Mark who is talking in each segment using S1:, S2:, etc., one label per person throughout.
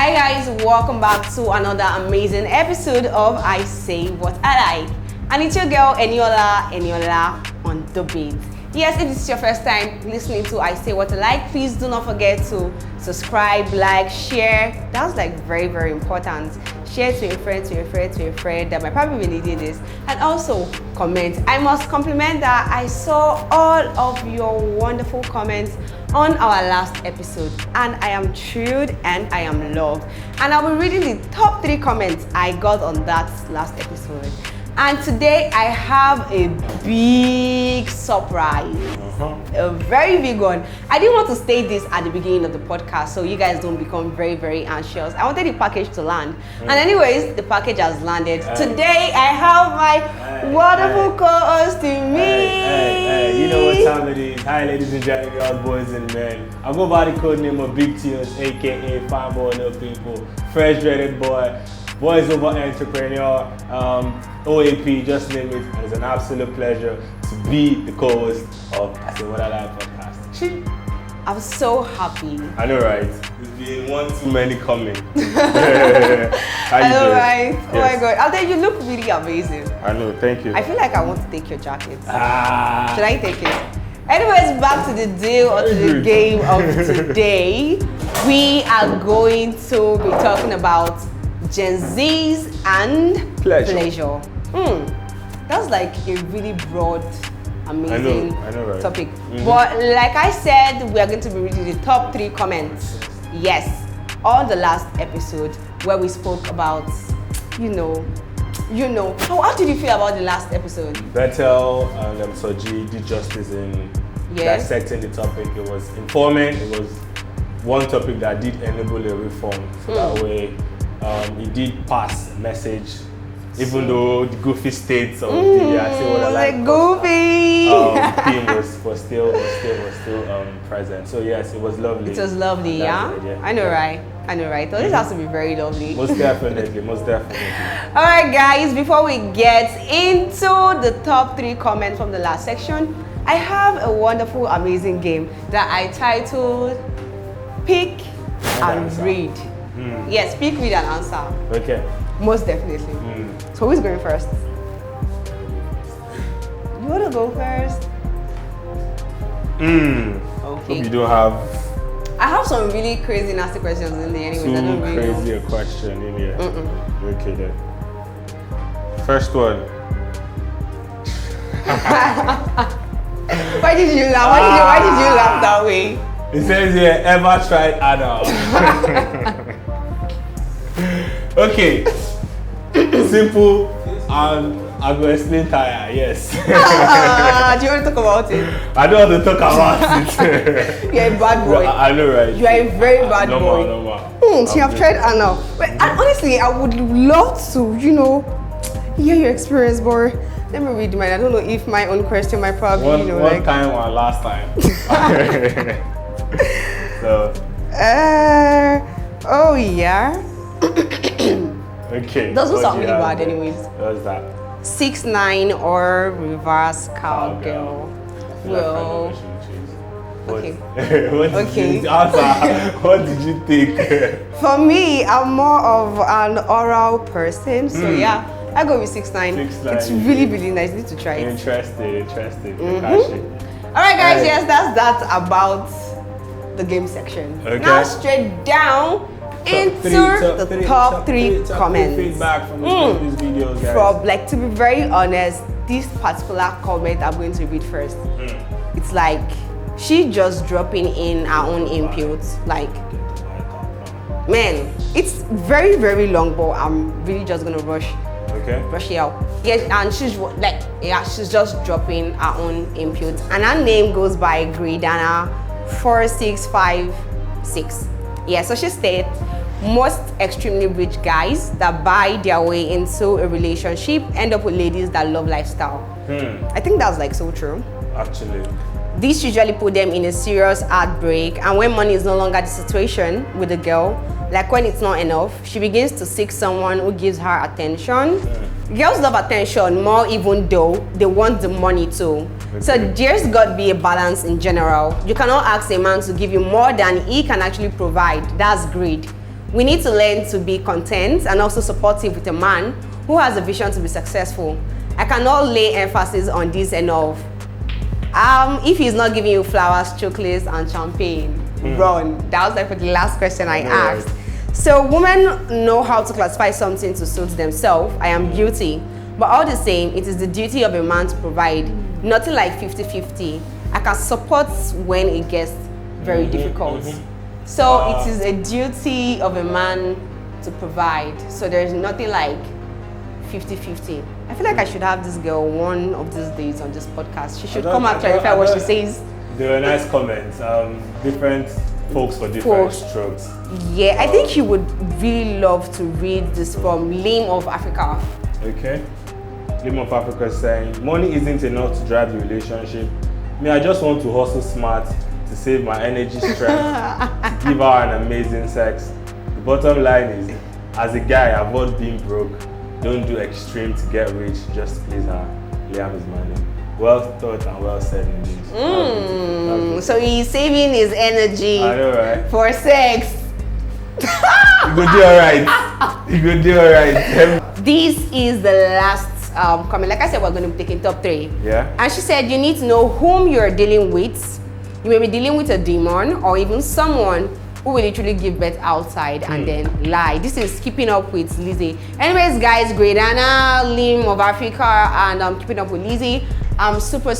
S1: Hi guys, welcome back to another amazing episode of I Say What I Like. And it's your girl Eniola on the beat. Yes, if this is your first time listening to I Say What I Like, please do not forget to subscribe, like, share. That's like very, very important. Share to a friend, that might probably be needing this. And also comment. I must compliment that I saw all of your wonderful comments on our last episode, and I am thrilled and I am loved. And I'll be reading the top 3 comments I got on that last episode. And today I have a big surprise. A very big one. I didn't want to state this at the beginning of the podcast so you guys don't become very, very anxious. I wanted the package to land. And anyways, the package has landed. Today I have my wonderful co-host to me.
S2: You know what time it is. Hi ladies and gentlemen, boys and men. I go by the code name of Big Tunes, aka Fine Boy No People, Fresh Dreaded Boy, Voice Over Entrepreneur, OAP, just name it. And it's an absolute pleasure to be the co-host of I Say What I Like podcast.
S1: I'm so happy.
S2: I know, right? There's been one too many coming.
S1: I know, right? Yes. Oh my god. Although you look really amazing.
S2: I know, thank you.
S1: I feel like I want to take your jacket. Should I take it? Anyways, back to the deal or to the game of today. We are going to be talking about Gen Z's and pleasure. That's like a really broad, amazing
S2: I know, right?
S1: topic. But like I said, we are going to be reading the top 3 comments. Yes, on the last episode where we spoke about, you know. How did you feel about the last episode?
S2: Betel and Soji did justice in dissecting the topic. It was informative. It was one topic that did enable a reform. So that way, it did pass a message. Even though the goofy states of the I Say What I Like
S1: goofy
S2: theme was still present. So yes, it was lovely.
S1: It was lovely, yeah? I know, right? So this has to be very lovely.
S2: Most definitely.
S1: All right, guys. Before we get into the top 3 comments from the last section, I have a wonderful, amazing game that I titled "Pick and Read." Yes, pick, read, and answer.
S2: Okay.
S1: Most definitely. So who's going first? You want to go first?
S2: Okay. Hope you don't have.
S1: I have some really crazy, nasty questions in there. Anyways, I don't really
S2: crazy a question in here. Okay then. First one.
S1: Why did you laugh? Why did you laugh that way?
S2: It says here, ever tried anal? Okay. Simple, and I'm going to explain tire, yes.
S1: Do you want to talk about it?
S2: I don't want to talk about it.
S1: You're a bad boy.
S2: I know, right?
S1: You are a very bad boy.
S2: Normal.
S1: So you have tried anal. But honestly, I would love to, hear your experience, but let me read mine. I don't know if my own question might probably,
S2: one time or last time. So.
S1: Oh yeah.
S2: Okay.
S1: Doesn't sound really bad, anyways.
S2: What's that?
S1: 6'9" or reverse cowgirl. Well. Okay.
S2: What did you think?
S1: For me, I'm more of an oral person, so yeah, I go with 6'9". It's really, really nice. You need to try it.
S2: Interesting.
S1: All right, guys. Yes, that's that about the game section.
S2: Okay.
S1: Now straight down into the top 3 comments.
S2: Feedback from these videos, guys.
S1: To be very honest, this particular comment I'm going to read first. It's like she just dropping in her own inputs. Like, man, it's very, very long, but I'm really just gonna rush it out. Yes, and she's just dropping her own inputs, and her name goes by Gridana4656. Yeah, so she stated, most extremely rich guys that buy their way into a relationship end up with ladies that love lifestyle. I think that's like so true.
S2: Actually.
S1: This usually put them in a serious heartbreak, and when money is no longer the situation with the girl, like when it's not enough, she begins to seek someone who gives her attention. Girls love attention more, even though they want the money too. So there's got to be a balance in general. You cannot ask a man to give you more than he can actually provide. That's greed. We need to learn to be content and also supportive with a man who has a vision to be successful. I cannot lay emphasis on this enough. If he's not giving you flowers, chocolates, and champagne, run. That was like the last question I asked. So women know how to classify something to suit themselves. I am guilty. But all the same, it is the duty of a man to provide. Nothing like 50-50. I can support when it gets very difficult. So it is a duty of a man to provide. So there's nothing like 50-50. I feel like I should have this girl one of these days on this podcast. She should come and clarify what she says.
S2: There were nice comments. Different folks for different strokes.
S1: Yeah, I think you would really love to read this from Lim of Africa.
S2: Okay. Lim of Africa saying, money isn't enough to drive the relationship. I just want to hustle smart to save my energy strength, to give her an amazing sex. The bottom line is, as a guy, avoid being broke. Don't do extreme to get rich just to please her. Liam is my name. Well thought and well said indeed.
S1: So he's saving his energy for sex.
S2: You go do alright. You go do alright.
S1: This is the last comment. Like I said, we're going to be taking top 3.
S2: Yeah.
S1: And she said you need to know whom you're dealing with. You may be dealing with a demon or even someone who will literally give birth outside and then lie. This is Keeping Up with Lizzie. Anyways, guys, Gredana, Lim of Africa, and I'm Keeping Up with Lizzie. I'm super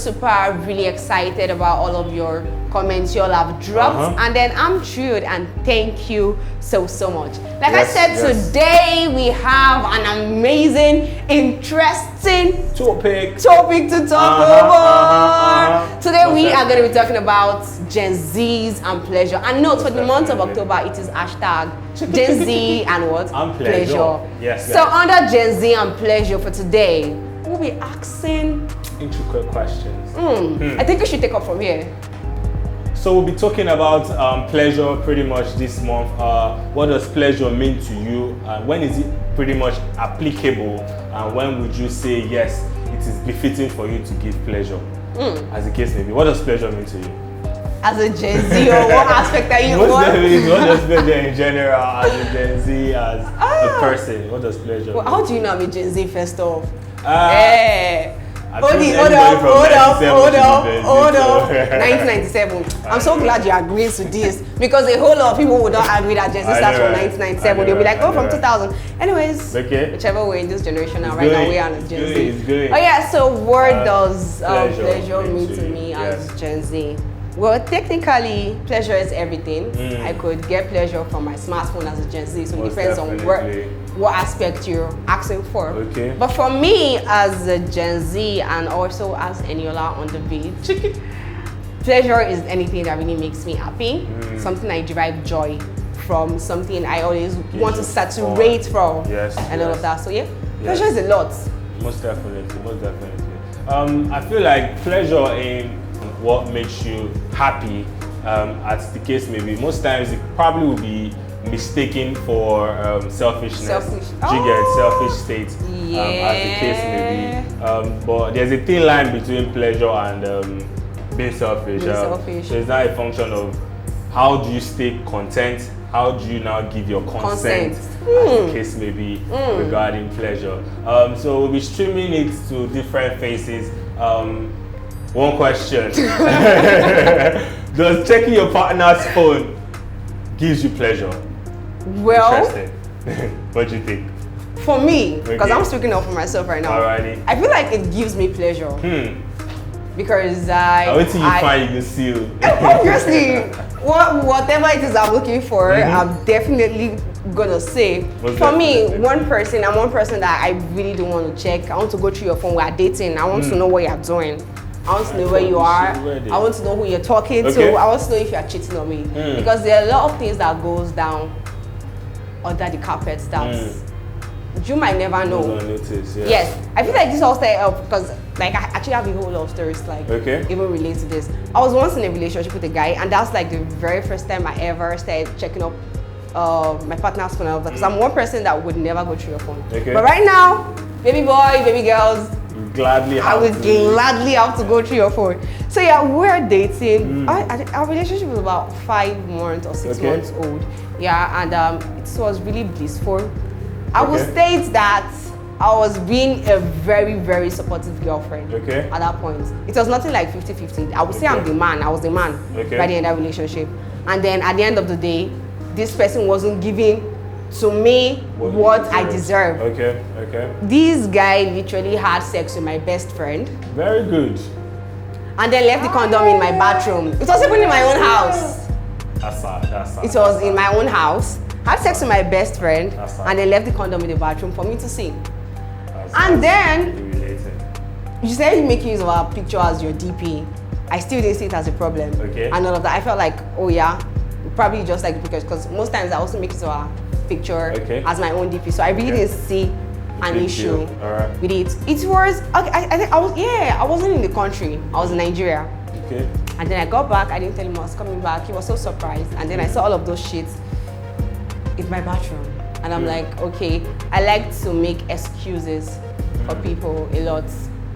S1: really excited about all of your comments you all have dropped, and then I'm thrilled and thank you so much. Like I said, today we have an amazing, interesting topic to talk about. Today we are going to be talking about Gen Zs and pleasure. And note, for the month of October, it is hashtag Gen Z and what?
S2: And pleasure.
S1: Yes. So under Gen Z and pleasure for today, we'll be asking
S2: intricate questions.
S1: I think we should take up from here.
S2: So we'll be talking about pleasure pretty much this month. What does pleasure mean to you? And when is it pretty much applicable? And when would you say, yes, it is befitting for you to give pleasure? As the case may be. What does pleasure mean to you?
S1: As a Gen Z, or what aspect are you on?
S2: What does pleasure in general, as a Gen Z, as a person? What does pleasure mean?
S1: How do you know I'm a Gen Z first off? Hold up. 1997. I'm so glad you're agreeing to this because a whole lot of people would not agree that Gen Z starts from 1997. They'll be like, oh, from 2000. Anyways, whichever way in this generation now, right now we are on Gen Z. Oh yeah, so what does pleasure mean to me as Gen Z? Well, technically, pleasure is everything. I could get pleasure from my smartphone as a Gen Z, so it depends on what aspect you're asking for. But for me, as a Gen Z and also as Eniola on the beat, pleasure is anything that really makes me happy, something I derive joy from, something I always want to saturate from, and all of that. So yeah, pleasure is a lot.
S2: Most definitely. I feel like pleasure in what makes you happy, as the case may be. Most times it probably will be mistaken for selfishness. Selfish state, as the case may be. But there's a thin line between pleasure and being selfish. So it's not a function of how do you stay content, how do you now give your consent, as the case may be, regarding pleasure. So we'll be streaming it to different faces. One question. Does checking your partner's phone gives you pleasure?
S1: Well,
S2: what do you think?
S1: For me, because I'm speaking up for myself right now, I feel like it gives me pleasure. Because wait till you find you can see. Obviously, whatever it is I'm looking for, I'm definitely gonna say. For me, I'm one person that I really don't want to check. I want to go through your phone. We're dating. I want to know what you're doing. I want to know where you are. I want to know who you're talking to. I want to know if you're cheating on me. Because there are a lot of things that goes down under the carpet that you might never know. Yes, I feel like this all started up because like I actually have a whole lot of stories like even relate to this. I was once in a relationship with a guy, and that's like the very first time I ever started checking up my partner's phone. Because I'm one person that would never go through your phone. But right now, baby boy, baby girls,
S2: Gladly
S1: I
S2: have
S1: would
S2: to.
S1: gladly have to go through your phone. So yeah, we're dating. Our relationship was about 5 months or 6 months old. Yeah, and it was really blissful. I would state that I was being a very, very supportive girlfriend at that point. It was nothing like 50-50. I would say I'm the man. I was the man by the end of that relationship. And then at the end of the day, this person wasn't giving to me what I deserve. This guy literally had sex with my best friend.
S2: Very good.
S1: And then left the condom in my bathroom. It was even in my own house.
S2: That's sad.
S1: It was in my own house. Had sex with my best friend and then left the condom in the bathroom for me to see. And then you said making use of our picture as your DP. I still didn't see it as a problem. And all of that. I felt like, oh yeah, probably just like the pictures, because most times I also make use of our picture as my own DP. So I really didn't see an issue with it. It was I think I wasn't in the country. I was in Nigeria. And then I got back. I didn't tell him I was coming back. He was so surprised. And then I saw all of those shits in my bathroom. And I'm like, okay, I like to make excuses for people a lot.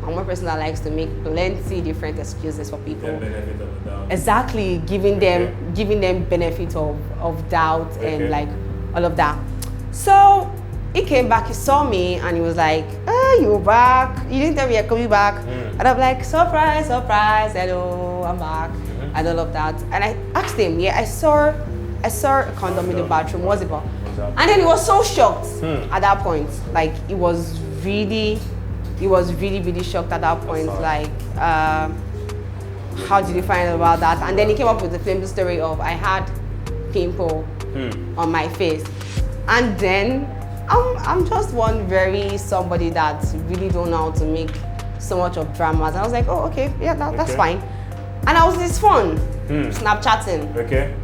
S1: I'm one person that likes to make plenty different excuses for people.
S2: Benefit of the doubt.
S1: Exactly, giving them benefit of doubt and like all of that. So he came back, he saw me and he was like, oh, you're back. You didn't tell me you're coming back. And I'm like, surprise, surprise, hello, I'm back. And all of that. And I asked him, I saw a condom in the bathroom, what's it about? And then he was so shocked at that point. Like he was really shocked at that point. Like, how did you find out about that? And then he came up with the flaming story of I had pimple on my face. And then I'm just somebody that really don't know how to make so much of dramas. And I was like, oh, okay, yeah, that's fine. And I was this phone, Snapchatting.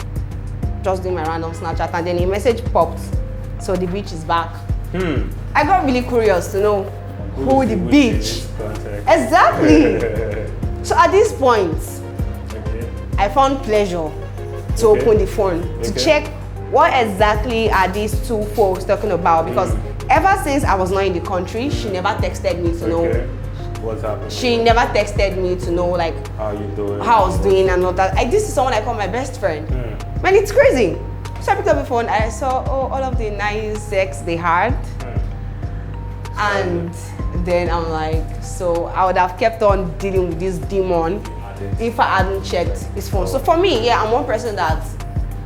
S1: Just doing my random Snapchat, and then a message popped. So the bitch is back. I got really curious to know who the bitch. Exactly. So at this point, I found pleasure to open the phone to check what exactly are these two folks talking about, because ever since I was not in the country, she never texted me to know
S2: what's happening.
S1: She never texted me to know like
S2: how you doing,
S1: how I was doing and all that. This is someone I call my best friend. Man, it's crazy. So I picked up the phone and I saw all of the nice sex they had. And then I'm like, so I would have kept on dealing with this demon if I hadn't checked his phone. So for me, I'm one person that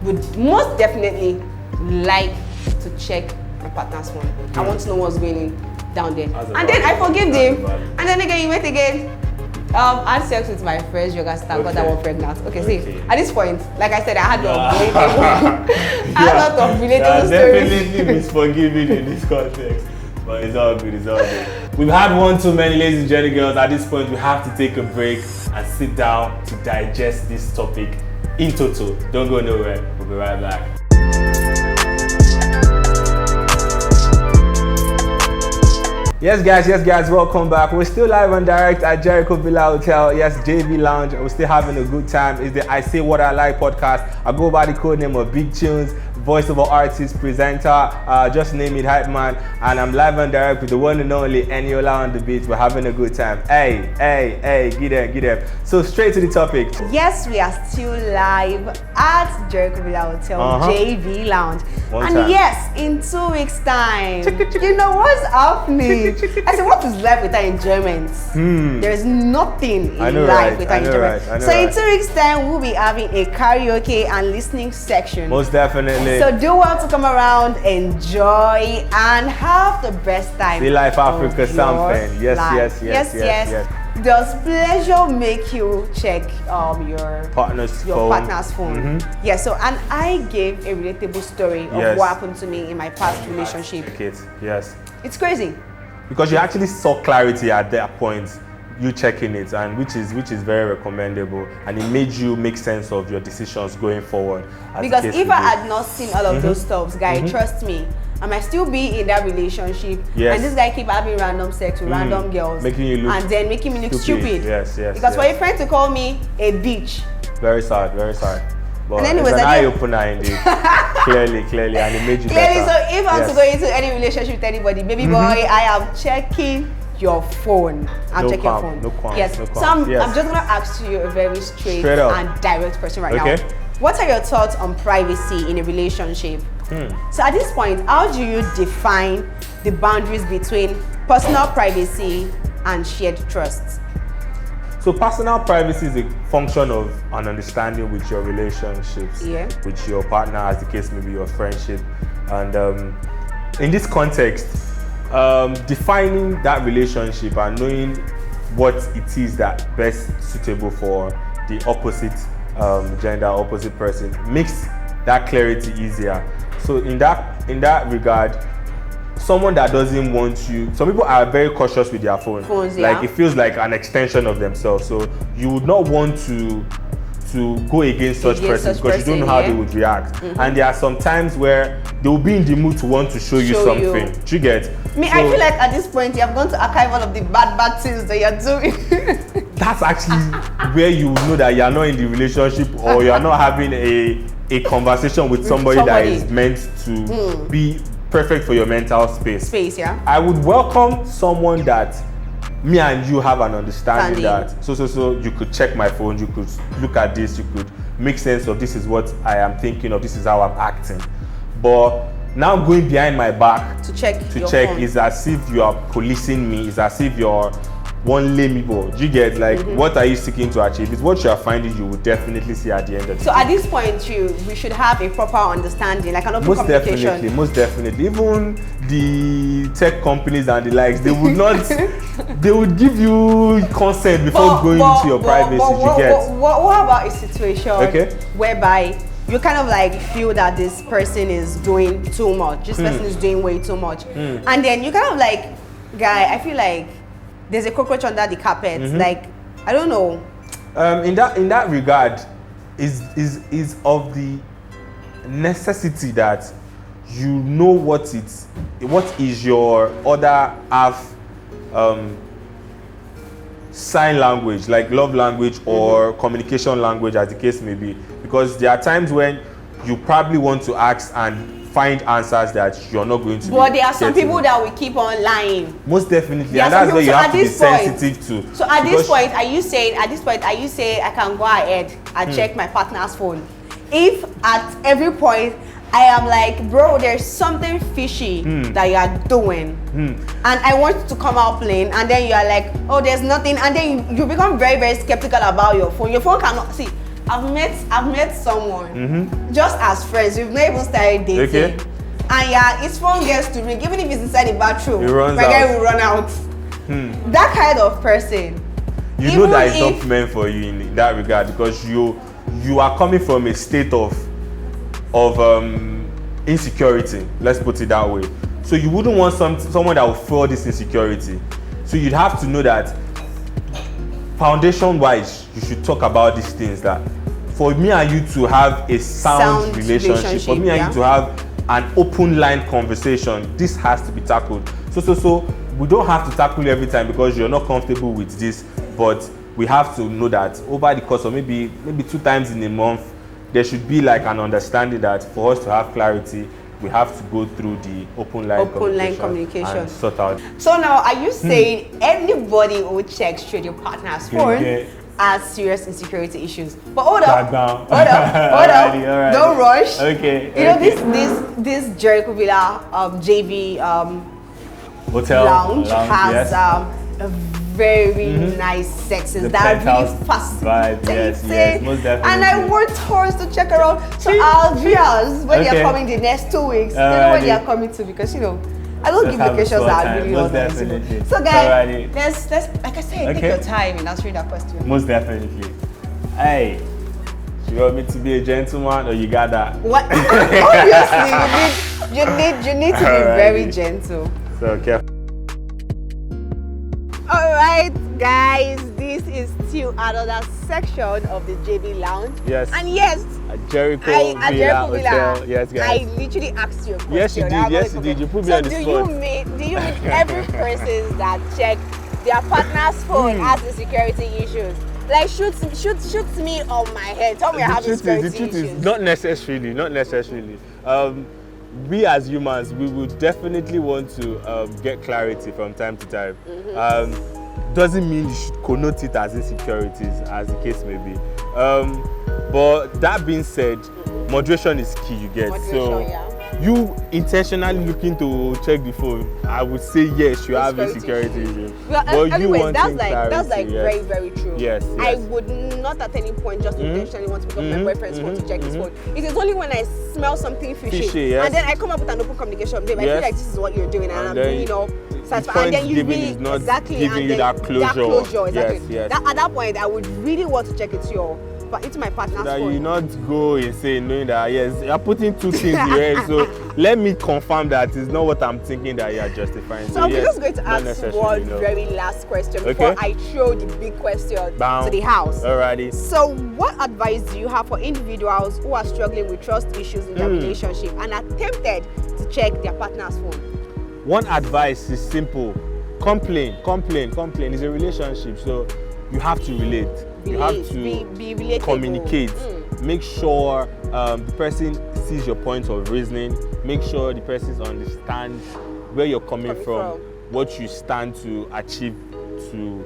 S1: would most definitely like to check my partner's phone. I want to know what's going on down there. And then I forgave him. And then again, he went again. I had sex with my first yoga star, got that one pregnant. See, at this point, like I said, I had a lot of relatable stories.
S2: Definitely misforgiving in this context. But it's all good, it's all good. We've had one too many, ladies and gentlemen. At this point, we have to take a break and sit down to digest this topic in total. Don't go nowhere. We'll be right back. Yes guys, welcome back. We're still live and direct at Jericho Villa Hotel. Yes, JV Lounge. We're still having a good time. It's the I Say What I Like podcast. I go by the code name of Big Tunes, voiceover artist, presenter, just name it, hype man. And I'm live and direct with the one and only Eniola on the beat. We're having a good time. Hey, get them. So straight to the topic.
S1: Yes, we are still live at Jericho Villa Hotel, JV Lounge. And yes, in 2 weeks time, you know what's happening? I said, what is life without enjoyment? There is nothing in life without enjoyment. So in 2 weeks time, we'll be having a karaoke and listening section.
S2: Most definitely.
S1: So do want to come around, enjoy, and have the best time.
S2: See Life Africa something. Yes.
S1: Does pleasure make you check your partner's phone? Yeah, so and I gave a relatable story of what happened to me in my past relationship.
S2: Yes.
S1: It's crazy.
S2: Because you actually saw clarity at that point, you checking it, and which is very recommendable, and it made you make sense of your decisions going forward.
S1: Because if I had not seen all of those stuff, guy, trust me, I might still be in that relationship, and this guy keep having random sex with random girls,
S2: making you look
S1: and then making me look stupid.
S2: Yes.
S1: Because for a friend to call me a bitch.
S2: Very sad. But
S1: and anyways,
S2: it's an eye-opener indeed. clearly, and it made you better.
S1: So if I'm to go into any relationship with anybody, baby boy, I am checking your phone and check your phone.
S2: No qualms.
S1: Yes.
S2: No
S1: So
S2: qualms.
S1: I'm just gonna ask you a very straight and direct question right now. What are your thoughts on privacy in a relationship? So at this point, how do you define the boundaries between personal privacy and shared trust?
S2: So personal privacy is a function of an understanding with your relationships, with your partner, as the case may be, your friendship. And in this context, defining that relationship and knowing what it is that best suitable for the opposite gender, opposite person, makes that clarity easier. So in that regard, someone that doesn't want you, some people are very cautious with their phones, like it feels like an extension of themselves. So you would not want to go against such person because you don't know how they would react. And there are some times where they will be in the mood to want to show you something. Do you get?
S1: I feel like at this point you have gone to archive all of the bad things that you're doing.
S2: That's actually where you know that you're not in the relationship, or you're not having a conversation with somebody that is meant to be perfect for your mental space. I would welcome someone that me and you have an understanding that so you could check my phone, you could look at this, you could make sense of this is what I am thinking of, this is how I'm acting. But now going behind my back
S1: to check phone
S2: is as if you are policing me, is as if you're one lame people. Do you get? Like, what are you seeking to achieve? It's what you are finding, you will definitely see at the end of the day.
S1: So at this point, we should have a proper understanding, like an open communication.
S2: Most definitely. Even the tech companies and the likes, they would not, they would give you consent before going into your privacy.
S1: What about a situation whereby you kind of like feel that this person is doing too much, this person is doing way too much, and then you kind of like, guy, I feel like there's a cockroach under the carpet. Like, I don't know.
S2: In that regard, is of the necessity that you know what is your other half sign language, like love language or communication language, as the case may be, because there are times when you probably want to ask and find answers that you're not going to.
S1: But there are some people that will keep on lying.
S2: Most definitely, and that's where you have to be sensitive to.
S1: So at this point, are you saying I can go ahead and check my partner's phone? If at every point I am like, bro, there's something fishy that you are doing, and I want you to come out plain, and then you are like, oh, there's nothing, and then you become very, very skeptical about your phone. Your phone cannot see. I've met someone just as friends. We've not even started dating, and his phone gets to ring, even if it's inside the bathroom. My guy will run out. That kind of person.
S2: You know that it's not meant for you in that regard, because you are coming from a state of insecurity. Let's put it that way. So you wouldn't want someone that will feel this insecurity. So you'd have to know that foundation-wise, you should talk about these things. That for me and you to have a sound relationship, for me and you to have an open line conversation, this has to be tackled. So we don't have to tackle it every time because you're not comfortable with this, but we have to know that over the course of maybe 2 times in a month, there should be like an understanding that for us to have clarity, we have to go through the open line communication and sort out.
S1: So now, are you saying anybody who checks through your partner's phone has serious insecurity issues? But hold up, don't rush.
S2: Okay.
S1: You know, this Jericho Villa JV
S2: hotel
S1: lounge has a very nice sections that really fascinating.
S2: Yes, most definitely.
S1: And I want tourists to check around. So Algiers, when they are coming the next 2 weeks, they know when they are coming to, because I don't give vacations that are really organized. So guys, let's like I said, take your time in answering that question.
S2: Most definitely. Hey, you want me to be a gentleman, or you got that?
S1: What? Obviously, you need to be very gentle.
S2: So careful.
S1: Alright guys, this is still another section of the JB Lounge.
S2: Yes.
S1: And yes,
S2: Jericho Villa. Yes, guys.
S1: I literally asked you a question.
S2: Yes you did. You put me on the spot.
S1: Do you meet every person that check their partner's phone has insecurity issues? Like shoot me on my head. Tell me I have insecurity issues.
S2: Not necessarily. we as humans, we would definitely want to get clarity from time to time. Doesn't mean you should connote it as insecurities, as the case may be. But that being said, moderation is key. You get you intentionally looking to check the phone, I would say yes, you have insecurities.
S1: But anyways, that's like
S2: yes.
S1: very true.
S2: Yes.
S1: I would not at any point just intentionally want to pick up my boyfriend's phone to check his phone. It is only when I smell something fishy,
S2: yes.
S1: and then I come up with an open communication. Babe, I feel like this is what you're doing, and I'm doing, satisfied. And then you really
S2: giving you that closure.
S1: Exactly.
S2: Yes.
S1: At that point, I would really want to check into my partner's
S2: that
S1: phone.
S2: you not go insane knowing that yes, you're putting two things in your head. So let me confirm that it's not what I'm thinking that you're justifying.
S1: So we're just going to ask one very last question before I throw the big question to the house.
S2: Alrighty.
S1: So what advice do you have for individuals who are struggling with trust issues in their relationship and are tempted to check their partner's phone?
S2: One advice is simple. Complain. It's a relationship, so you have to relate. You have to
S1: be
S2: communicate. Make sure the person sees your point of reasoning. Make sure the person understands where you're coming from, what you stand to achieve to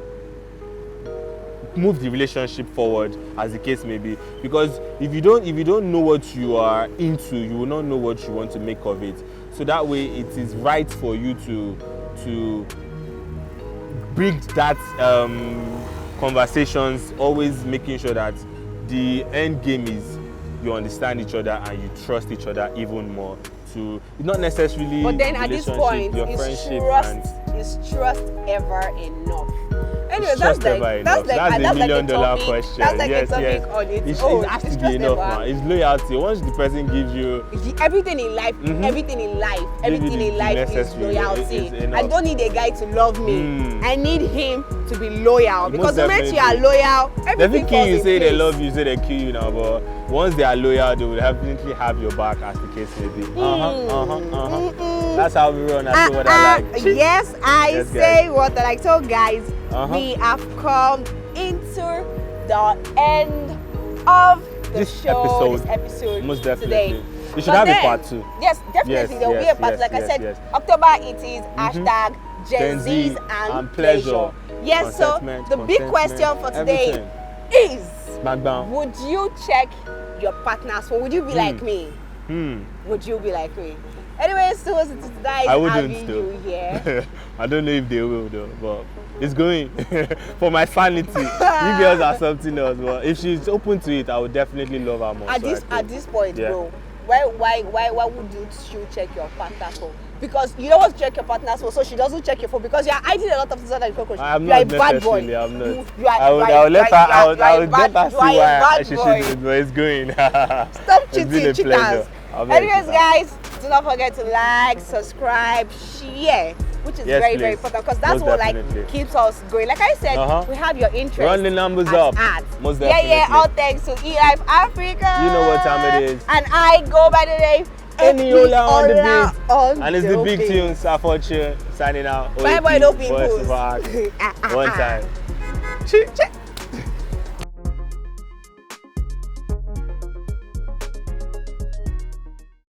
S2: move the relationship forward, as the case may be. Because if you don't know what you are into, you will not know what you want to make of it. So that way, it is right for you to bring that conversations, always making sure that the end game is you understand each other and you trust each other even more. To not necessarily,
S1: but then at this point, is trust ever enough? Anyway, that's
S2: a $1 million question.
S1: That's like a topic on its own.
S2: It has to be enough, man. It's loyalty. Once the person gives you
S1: everything in life, everything in life is loyalty. I don't need a guy to love me. I need him to be loyal. Because the moment you are loyal, everything falls in place.
S2: Say they love you, say they kill you now, but once they are loyal, they will definitely have your back, as the case may be. That's how we run. I say what I like.
S1: Yes, I say what I like. So guys, we have come into the end of this episode
S2: most definitely.
S1: Today.
S2: You should have a part 2.
S1: Yes, definitely. There will be a part 2. Like I said, October it is hashtag Gen Z and pleasure. Yes, so the big question for today is, would you check your partner's phone? Would you be like me? Would you be like me? Anyway, so guys,
S2: I wouldn't
S1: you here.
S2: I don't know if they will though, but it's going for my sanity. You girls are something else, but if she's open to it, I would definitely love her more.
S1: At this point, bro, why would you check your partner's phone? Because you don't want to check your partner's phone, so she doesn't check your phone because you are hiding a lot of things that you cockroach.
S2: I'm
S1: you are
S2: not
S1: a bad boy.
S2: I'm not.
S1: I would let her
S2: see why she should, but it's going.
S1: Stop cheating, cheaters. Anyways, guys, do not forget to like, subscribe, share, which is very important because that's what keeps us going. Like I said, we have your interest.
S2: Run the numbers up. Most definitely.
S1: Yeah. All thanks to eLife Africa.
S2: You know what time it is.
S1: And I go by the name
S2: Eniola on the beat. And it's the big tune, Safortune, signing out.
S1: Bye bye, no people.
S2: One time.
S1: Check.